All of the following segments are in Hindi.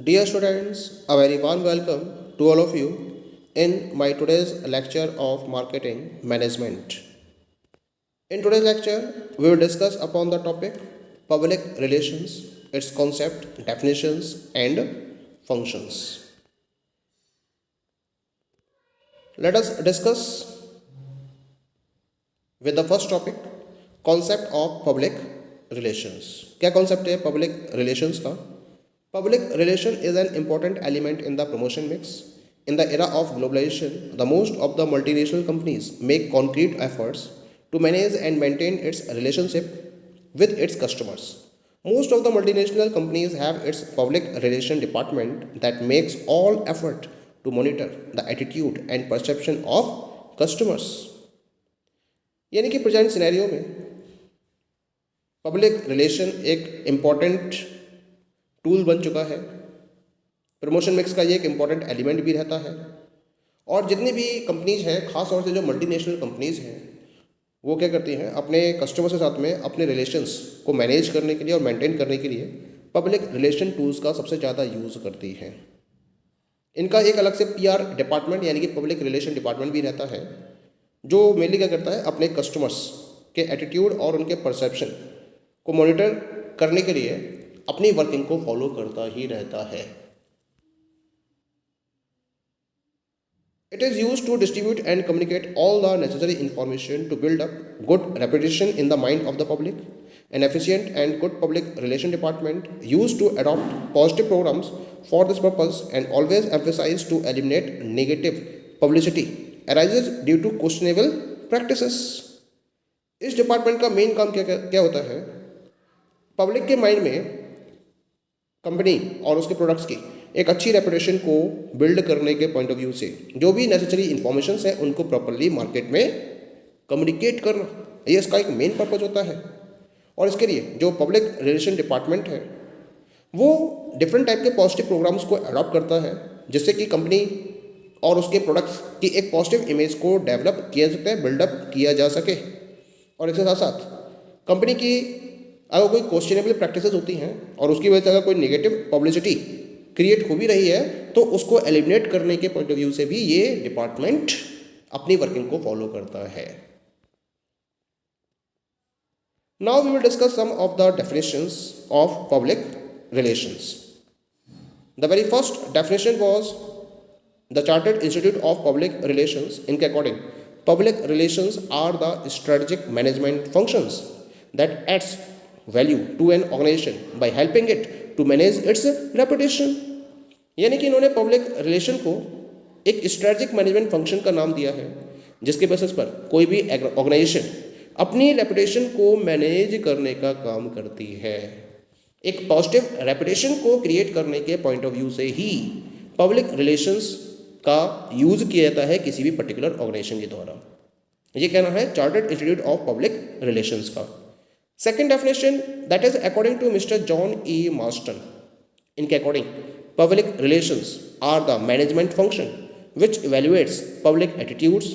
Dear students, a very warm welcome to all of you in my today's lecture of marketing management. In today's lecture, we will discuss upon the topic public relations, its concept, definitions and functions. Let us discuss with the first topic concept of public relations. क्या concept है public relations का? Public relation is an important element in the promotion mix. In the era of globalization, the most of the multinational companies make concrete efforts to manage and maintain its relationship with its customers. Most of the multinational companies have its public relation department that makes all effort to monitor the attitude and perception of customers. यानी कि प्रेजेंट सिनेरियो में पब्लिक रिलेशन एक इम्पॉर्टेंट टूल बन चुका है। प्रमोशन मिक्स का ये एक इम्पॉर्टेंट एलिमेंट भी रहता है और जितनी भी कंपनीज हैं, खास तौर से जो मल्टीनेशनल कंपनीज हैं, वो क्या करती हैं, अपने कस्टमर्स के साथ में अपने रिलेशंस को मैनेज करने के लिए और मेंटेन करने के लिए पब्लिक रिलेशन टूल्स का सबसे ज़्यादा यूज़ करती हैं। इनका एक अलग से पीआर डिपार्टमेंट यानी कि पब्लिक रिलेशन डिपार्टमेंट भी रहता है, जो मेनली क्या करता है, अपने कस्टमर्स के एटीट्यूड और उनके परसेप्शन को मॉनिटर करने के लिए अपनी वर्किंग को फॉलो करता ही रहता है। It is used to distribute and communicate all the necessary information to build up good reputation in the mind of the public. An efficient and good public relation department used to adopt positive programs for this purpose and always emphasize to eliminate negative publicity arises due to questionable practices. इस डिपार्टमेंट का मेन काम क्या क्या होता है, पब्लिक के माइंड में कंपनी और उसके प्रोडक्ट्स की एक अच्छी रेपुटेशन को बिल्ड करने के पॉइंट ऑफ व्यू से जो भी नेसेसरी इन्फॉर्मेशन है उनको प्रॉपरली मार्केट में कम्युनिकेट करना, ये इसका एक मेन पर्पज होता है। और इसके लिए जो पब्लिक रिलेशन डिपार्टमेंट है वो डिफरेंट टाइप के पॉजिटिव प्रोग्राम्स को अडॉप्ट करता है, जिससे कि कंपनी और उसके प्रोडक्ट्स की एक पॉजिटिव इमेज को डेवलप किया सकता है, बिल्डअप किया जा सके। और इसके साथ साथ कंपनी की अगर कोई क्वेश्चनेबल प्रैक्टिसेस होती हैं और उसकी वजह से अगर कोई नेगेटिव पब्लिसिटी क्रिएट हो भी रही है तो उसको एलिमिनेट करने के पॉइंट ऑफ व्यू से भी ये डिपार्टमेंट अपनी वर्किंग को फॉलो करता है। Now we will discuss some of the definitions of public relations. The very first definition was the chartered institute of public relations. इनके according public relations are the strategic management functions that adds value to an organisation by helping it to manage its reputation. यानी कि इन्होंने पब्लिक रिलेशन को एक स्ट्रेटेजिक मैनेजमेंट फंक्शन का नाम दिया है, जिसके बेसिस पर कोई भी ऑर्गेनाइजेशन अपनी रेपुटेशन को मैनेज करने का काम करती है। एक पॉजिटिव रेपुटेशन को क्रिएट करने के पॉइंट ऑफ व्यू से ही पब्लिक रिलेशंस का यूज किया जाता है किसी भी पर्टिकुलर ऑर्गेनाइजेशन के द्वारा। ये कहना है chartered institute of public relations का। Second definition, that is according to Mr. John E. Marston. इनके according public relations are the management function which evaluates public attitudes,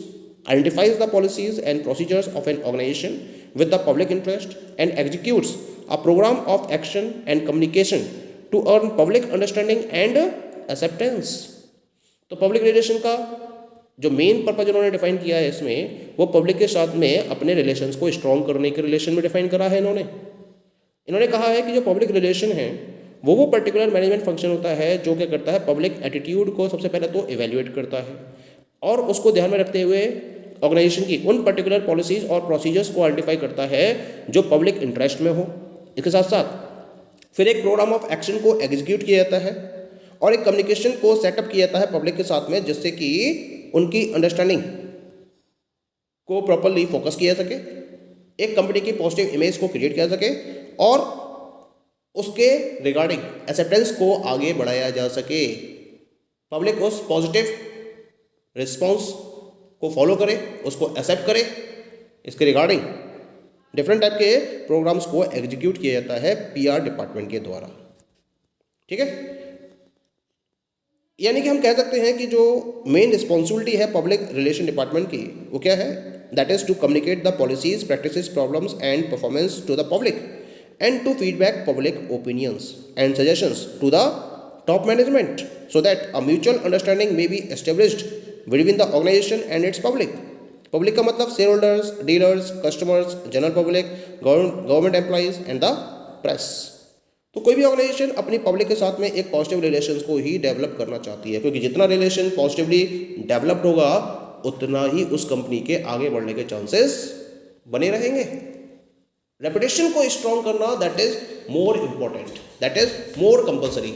identifies the policies and procedures of an organization with the public interest, and executes a program of action and communication to earn public understanding and acceptance. तो public relation का जो मेन पर्पज उन्होंने डिफाइन किया है इसमें, वो पब्लिक के साथ में अपने रिलेशंस को स्ट्रॉन्ग करने के रिलेशन में डिफाइन करा है। इन्होंने कहा है कि जो पब्लिक रिलेशन है वो पर्टिकुलर मैनेजमेंट फंक्शन होता है जो क्या करता है, पब्लिक एटीट्यूड को सबसे पहले तो इवेल्युएट करता है और उसको ध्यान में रखते हुए ऑर्गेनाइजेशन की उन पर्टिकुलर पॉलिसीज और प्रोसीजर्स को आइडेंटिफाई करता है जो पब्लिक इंटरेस्ट में हो। इसके साथ साथ फिर एक प्रोग्राम ऑफ एक्शन को एग्जीक्यूट किया जाता है और एक कम्युनिकेशन को सेटअप किया जाता है पब्लिक के साथ में, जिससे कि उनकी अंडरस्टैंडिंग को प्रॉपरली फोकस किया सके, एक कंपनी की पॉजिटिव इमेज को क्रिएट किया सके और उसके रिगार्डिंग एक्सेप्टेंस को आगे बढ़ाया जा सके। पब्लिक उस पॉजिटिव रिस्पॉन्स को फॉलो करे, उसको एक्सेप्ट करे। इसके रिगार्डिंग डिफरेंट टाइप के प्रोग्राम्स को एग्जीक्यूट किया जाता है पीआर डिपार्टमेंट के द्वारा। ठीक है, यानी कि हम कह सकते हैं कि जो मेन रिस्पॉन्सिबिलिटी है पब्लिक रिलेशन डिपार्टमेंट की वो क्या है, that is to communicate the policies, practices, problems and performance to the public and to feedback public opinions and suggestions to the top management so that a mutual understanding may be established between the organization and its public. Public का मतलब share holders, dealers, customers, general public, government employees and the press. तो कोई भी ऑर्गेनाइजेशन अपनी पब्लिक के साथ में एक पॉजिटिव रिलेशन को ही डेवलप करना चाहती है, क्योंकि जितना रिलेशन पॉजिटिवली डेवलप्ड होगा उतना ही उस कंपनी के आगे बढ़ने के चांसेस बने रहेंगे। रेपुटेशन को स्ट्रॉन्ग करना that is more important, that is more compulsory.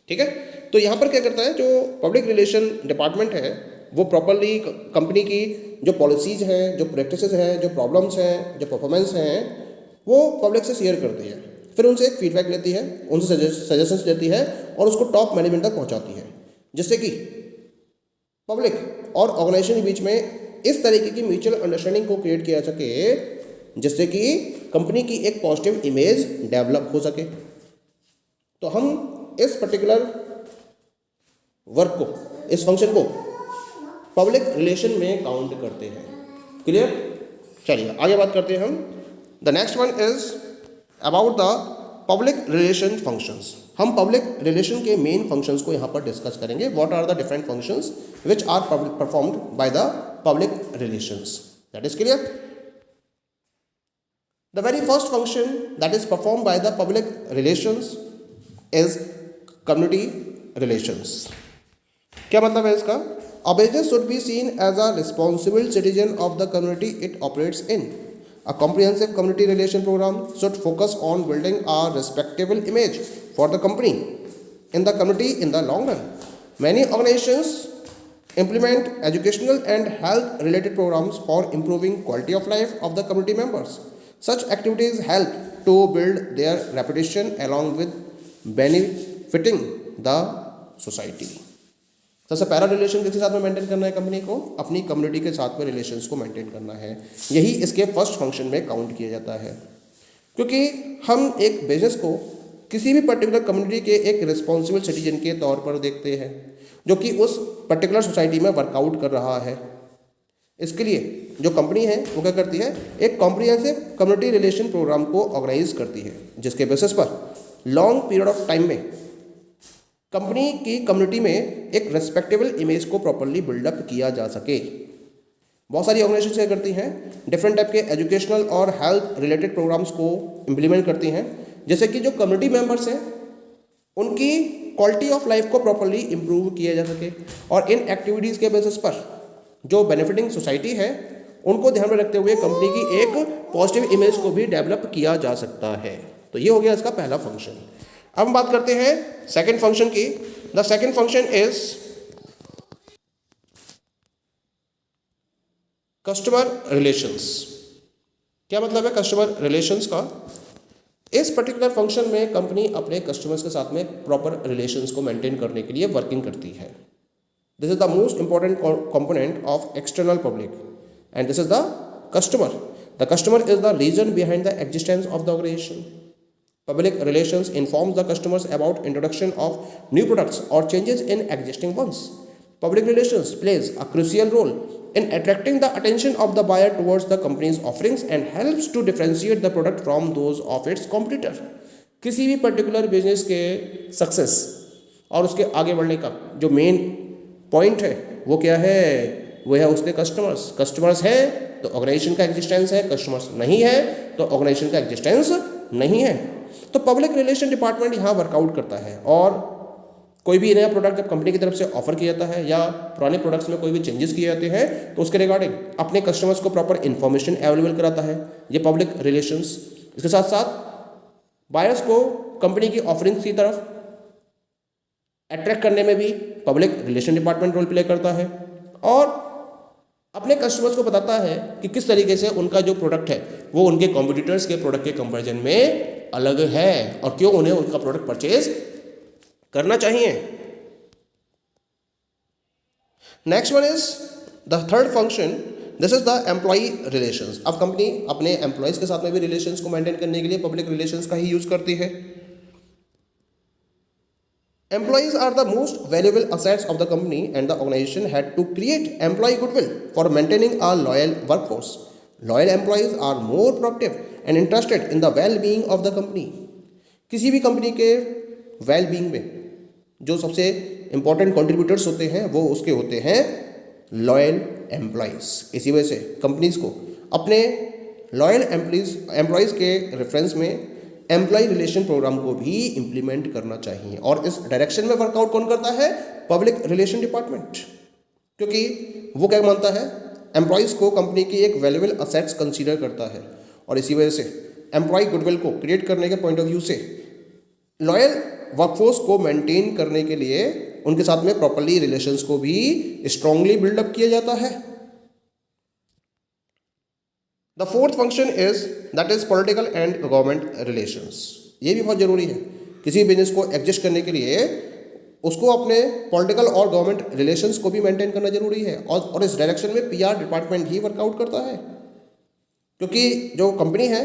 ठीक है, तो यहाँ पर क्या करता है, जो पब्लिक रिलेशन डिपार्टमेंट है वो प्रॉपरली कंपनी की जो पॉलिसीज़ हैं, जो प्रैक्टिसेस हैं, जो प्रॉब्लम्स हैं, जो परफॉर्मेंस हैं, वो पब्लिक से शेयर करती है, फिर उनसे एक फीडबैक लेती है, उनसे सजेशंस लेती है और उसको टॉप मैनेजमेंट तक पहुंचाती है, जिससे कि पब्लिक और ऑर्गेनाइजेशन के बीच में इस तरीके की म्यूचुअल अंडरस्टैंडिंग को क्रिएट किया सके, जिससे कि कंपनी की एक पॉजिटिव इमेज डेवलप हो सके। तो हम इस पर्टिकुलर वर्क को, इस फंक्शन को पब्लिक रिलेशन में काउंट करते हैं। क्लियर? चलिए आगे बात करते हैं हम। The next one is about the public relation functions. हम पब्लिक रिलेशन के मेन फंक्शंस को यहाँ पर डिस्कस करेंगे। What are the different functions which are performed by the public relations. That is clear? The very first function that is performed by the public relations is community relations. क्या मतलब है इसका? A business should be seen as a responsible citizen of the community it operates in. A comprehensive community relation program should focus on building a respectable image for the company in the community in the long run. Many organizations implement educational and health related programs for improving quality of life of the community members. Such activities help to build their reputation along with benefiting the society. सबसे पहला रिलेशन किसके साथ में मेंटेन करना है? कंपनी को अपनी कम्युनिटी के साथ में रिलेशंस को मेंटेन करना है। यही इसके फर्स्ट फंक्शन में काउंट किया जाता है, क्योंकि हम एक बिजनेस को किसी भी पर्टिकुलर कम्युनिटी के एक रिस्पॉन्सिबल सिटीजन के तौर पर देखते हैं, जो कि उस पर्टिकुलर सोसाइटी में वर्कआउट कर रहा है। इसके लिए जो कंपनी है वो क्या करती है, एक कॉम्प्रिहेंसिव कम्युनिटी रिलेशन प्रोग्राम को ऑर्गेनाइज करती है, जिसके बेसिस पर लॉन्ग पीरियड ऑफ टाइम में कंपनी की कम्युनिटी में एक रेस्पेक्टेबल इमेज को प्रॉपरली बिल्डअप किया जा सके। बहुत सारी ऑर्गेनाइजेशन क्या करती हैं, डिफरेंट टाइप के एजुकेशनल और हेल्थ रिलेटेड प्रोग्राम्स को इम्प्लीमेंट करती हैं, जैसे कि जो कम्युनिटी मेंबर्स हैं उनकी क्वालिटी ऑफ लाइफ को प्रॉपरली इम्प्रूव किया जा सके, और इन एक्टिविटीज़ के बेसिस पर जो बेनिफिटिंग सोसाइटी है उनको ध्यान में रखते हुए कंपनी की एक पॉजिटिव इमेज को भी डेवलप किया जा सकता है। तो ये हो गया इसका पहला फंक्शन। अब हम बात करते हैं सेकंड फंक्शन की। The second function is customer relations. क्या मतलब है कस्टमर रिलेशंस का? इस पर्टिकुलर फंक्शन में कंपनी अपने कस्टमर्स के साथ में प्रॉपर रिलेशंस को मेंटेन करने के लिए वर्किंग करती है। This is the most important component of external public and this is the customer. The customer is the reason behind the existence of the organization. Public relations informs the customers about introduction of new products or changes in existing ones. Public relations plays a crucial role in attracting the attention of the buyer towards the company's offerings and helps to differentiate the product from those of its competitor. किसी भी पर्टिकुलर बिजनेस के सक्सेस और उसके आगे बढ़ने का जो मेन पॉइंट है वो क्या है? वो है उसके कस्टमर्स। कस्टमर्स है तो ऑर्गेनाइजेशन का एग्जिस्टेंस है, कस्टमर्स नहीं है तो ऑर्गेनाइजेशन का एग्जिस्टेंस नहीं है। तो पब्लिक रिलेशन डिपार्टमेंट यहाँ वर्कआउट करता है, और कोई भी नया प्रोडक्ट जब कंपनी की तरफ से ऑफर किया जाता है या पुराने प्रोडक्ट्स में कोई भी चेंजेस किए जाते हैं तो उसके रिगार्डिंग अपने कस्टमर्स को प्रॉपर इन्फॉर्मेशन अवेलेबल कराता है ये पब्लिक रिलेशंस। इसके साथ साथ बायर्स को कंपनी की ऑफरिंग्स की तरफ अट्रैक्ट करने में भी public relation department role play करता है, और अपने कस्टमर्स को बताता है कि किस तरीके से उनका जो प्रोडक्ट है वो उनके कॉम्पिटिटर्स के प्रोडक्ट के कंपैरिजन में अलग है और क्यों उन्हें उनका प्रोडक्ट परचेज करना चाहिए। Next one is the third function, this is the employee relations. अब कंपनी अपने एम्प्लॉयज के साथ में भी रिलेशंस को मेंटेन करने के लिए पब्लिक रिलेशंस का ही यूज करती है। Employees are the most valuable assets of the company, and the organization had to create employee goodwill for maintaining a loyal workforce. Loyal employees are more productive and interested in the well-being of the company. किसी भी कंपनी के well-being में जो सबसे इंपॉर्टेंट कंट्रीब्यूटर्स होते हैं वो उसके होते हैं लॉयल एम्प्लॉयज़। इसी वजह से कंपनीज को अपने लॉयल एम्प्लॉयज़ के रेफरेंस में एम्प्लॉय रिलेशन प्रोग्राम को भी इम्प्लीमेंट करना चाहिए। और इस डायरेक्शन में वर्कआउट कौन करता है? पब्लिक रिलेशन डिपार्टमेंट, क्योंकि वो क्या मानता है, एम्प्लॉयज़ को कंपनी की एक वैल्यूएबल असेट्स कंसीडर करता है। और इसी वजह से एम्प्लॉय गुडविल को क्रिएट करने के पॉइंट ऑफ व्यू से लॉयल वर्कफोर्स को मेंटेन करने के लिए उनके साथ में प्रॉपर्ली रिलेशंस को भी स्ट्रांगली बिल्डअप किया जाता है। The fourth function is that is political and government relations. ये भी बहुत जरूरी है। किसी बिजनेस को एग्जिस्ट करने के लिए उसको अपने पॉलिटिकल और गवर्नमेंट रिलेशंस को भी मेंटेन करना जरूरी है। और इस डायरेक्शन में पीआर डिपार्टमेंट ही वर्कआउट करता है, क्योंकि जो कंपनी है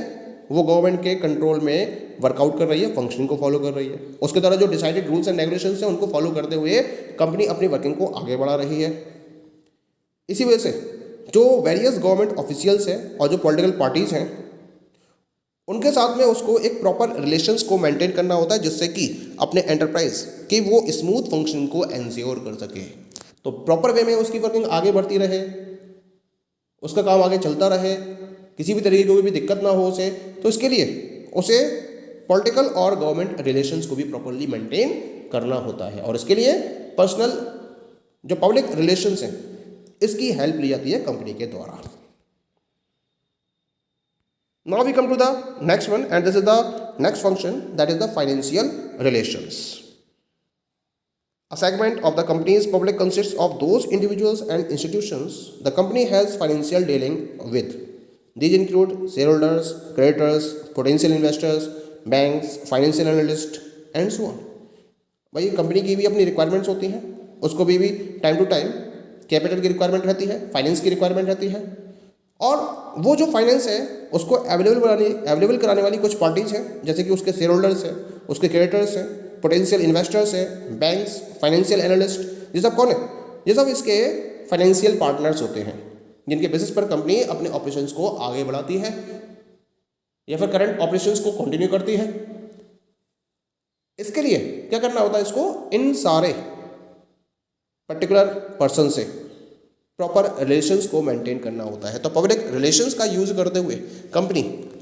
वो गवर्नमेंट के कंट्रोल में वर्कआउट कर रही है, फंक्शनिंग को फॉलो कर रही है। उसके द्वारा जो डिसाइडेड रूल्स एंड रेगुलेशंस हैं उनको फॉलो करते हुए कंपनी अपनी वर्किंग को आगे बढ़ा रही है। इसी वजह से जो वेरियस गवर्नमेंट ऑफिशियल्स हैं और जो पॉलिटिकल पार्टीज हैं उनके साथ में उसको एक प्रॉपर रिलेशंस को मेंटेन करना होता है, जिससे कि अपने एंटरप्राइज की वो स्मूथ फंक्शन को एंश्योर कर सके। तो प्रॉपर वे में उसकी वर्किंग आगे बढ़ती रहे, उसका काम आगे चलता रहे, किसी भी तरीके की कोई भी दिक्कत ना हो उसे। तो इसके लिए उसे पॉलिटिकल और गवर्नमेंट रिलेशंस को भी प्रॉपरली मेंटेन करना होता है। और इसके लिए पर्सनल जो पब्लिक रिलेशंस हैं इसकी हेल्प ली जाती है कंपनी के द्वारा। Now we come to the next one and this is the next function, that is the financial relations. A segment of the company's public consists of those individuals and institutions the company has financial dealing with. These include shareholders, creditors, potential investors, banks, financial analysts and so on. भाई कंपनी की भी अपनी रिक्वायरमेंट्स होती हैं, उसको भी टाइम टू टाइम कैपिटल की रिक्वायरमेंट रहती है, फाइनेंस की रिक्वायरमेंट रहती है। और वो जो फाइनेंस है उसको अवेलेबल कराने वाली कुछ पार्टीज हैं, जैसे कि उसके शेयर होल्डर्स हैं, उसके क्रेडिटर्स हैं, पोटेंशियल इन्वेस्टर्स हैं, बैंक्स, फाइनेंशियल एनालिस्ट। ये सब कौन है? ये सब इसके फाइनेंशियल पार्टनर्स होते हैं, जिनके बेसिस पर कंपनी अपने ऑपरेशंस को आगे बढ़ाती है या फिर करंट ऑपरेशंस को कंटिन्यू करती है। इसके लिए क्या करना होता है? इसको इन सारे पर्टिकुलर पर्सन से प्रॉपर रिलेशंस को मेंटेन करना होता है। तो पब्लिक रिलेशंस का यूज करते हुए कंपनी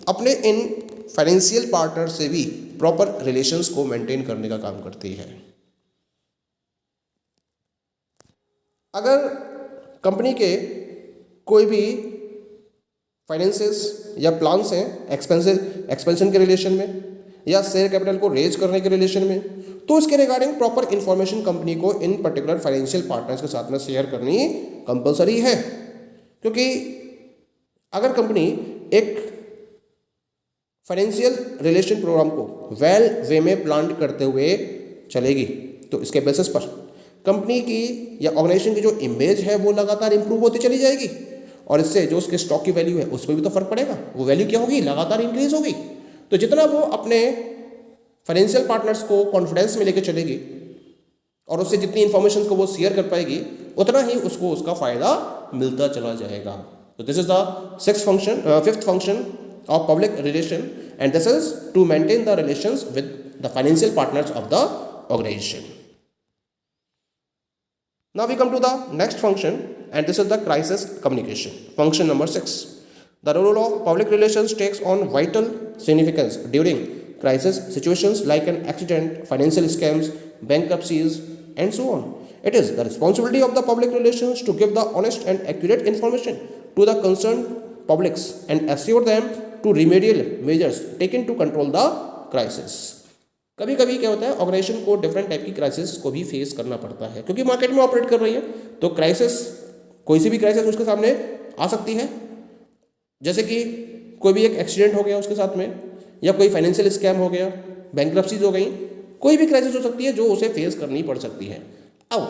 अपने इन फाइनेंशियल पार्टनर से भी प्रॉपर रिलेशंस को मेंटेन करने का काम करती है। अगर कंपनी के कोई भी फाइनेंसेस या प्लान्स हैं एक्सपेंशन के रिलेशन में या शेयर कैपिटल को रेज करने के रिलेशन में, तो इसके रिगार्डिंग प्रॉपर इंफॉर्मेशन कंपनी को इन पर्टिकुलर फाइनेंशियल पार्टनर्स के साथ में शेयर करनी कंपलसरी है। क्योंकि अगर कंपनी एक फाइनेंशियल रिलेशन प्रोग्राम को वेल वे में प्लान करते हुए चलेगी तो इसके बेसिस पर कंपनी की या ऑर्गेनाइजेशन की जो इमेज है वो लगातार इंप्रूव होती चली जाएगी। और इससे जो उसके स्टॉक की वैल्यू है उस पर भी तो फर्क पड़ेगा। वो वैल्यू क्या होगी? लगातार इंक्रीज होगी। तो जितना वो अपने फाइनेंशियल पार्टनर्स को कॉन्फिडेंस में लेकर चलेगी और उससे जितनी इंफॉर्मेशन को वो शेयर कर पाएगी उतना ही उसको उसका फायदा मिलता चला जाएगा। तो this is the fifth function of public relation, and this is to maintain the relations with the financial partners of the organization. Now we come to the next function, and this is the crisis communication, function number 6. The role of public relations takes on vital significance during crisis situations like an accident, financial scams, bankruptcies and so on. It is the responsibility of the public relations to give the honest and accurate information to the concerned publics and assure them to remedial measures taken to control the crisis. कभी कभी क्या होता है, ऑर्गेनाइजेशन को डिफरेंट टाइप की क्राइसिस को भी फेस करना पड़ता है, क्योंकि मार्केट में ऑपरेट कर रही है। तो क्राइसिस, कोई सी भी क्राइसिस उसके सामने आ सकती है, जैसे कि कोई भी एक एक्सीडेंट हो गया उसके साथ में, या कोई फाइनेंशियल स्कैम हो गया, बैंकरप्सीज हो गई, कोई भी क्राइसिस हो सकती है जो उसे फेस करनी पड़ सकती है। अब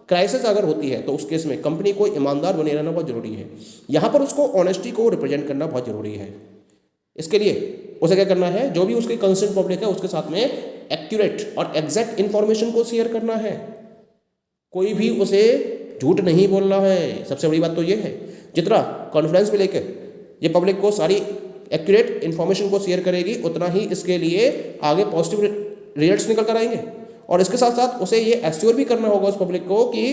क्राइसिस अगर होती है तो उस केस में कंपनी को ईमानदार बने रहना बहुत जरूरी है। यहाँ पर उसको ऑनेस्टी को रिप्रेजेंट करना बहुत जरूरी है। इसके लिए उसे क्या करना है? जो भी उसके कंसर्न पब्लिक है उसके साथ में एक्यूरेट और एग्जैक्ट इंफॉर्मेशन को शेयर करना है। कोई भी उसे झूठ नहीं बोलना है। सबसे बड़ी बात तो ये है, जितना कॉन्फिडेंस में लेकर ये पब्लिक को सारी एक्यूरेट इंफॉर्मेशन को शेयर करेगी उतना ही इसके लिए आगे पॉजिटिव रिजल्ट्स निकल कर आएंगे और इसके साथ साथ उसे ये एश्योर भी करना होगा उस पब्लिक को कि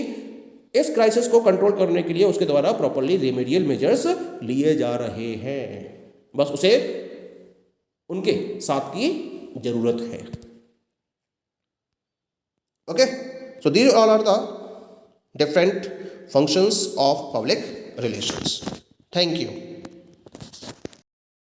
इस क्राइसिस को कंट्रोल करने के लिए उसके द्वारा प्रॉपर्ली रेमेडियल मेजर्स लिए जा रहे हैं, बस उसे उनके साथ की जरूरत है। Okay, so these all are the different functions of public relations. Thank you.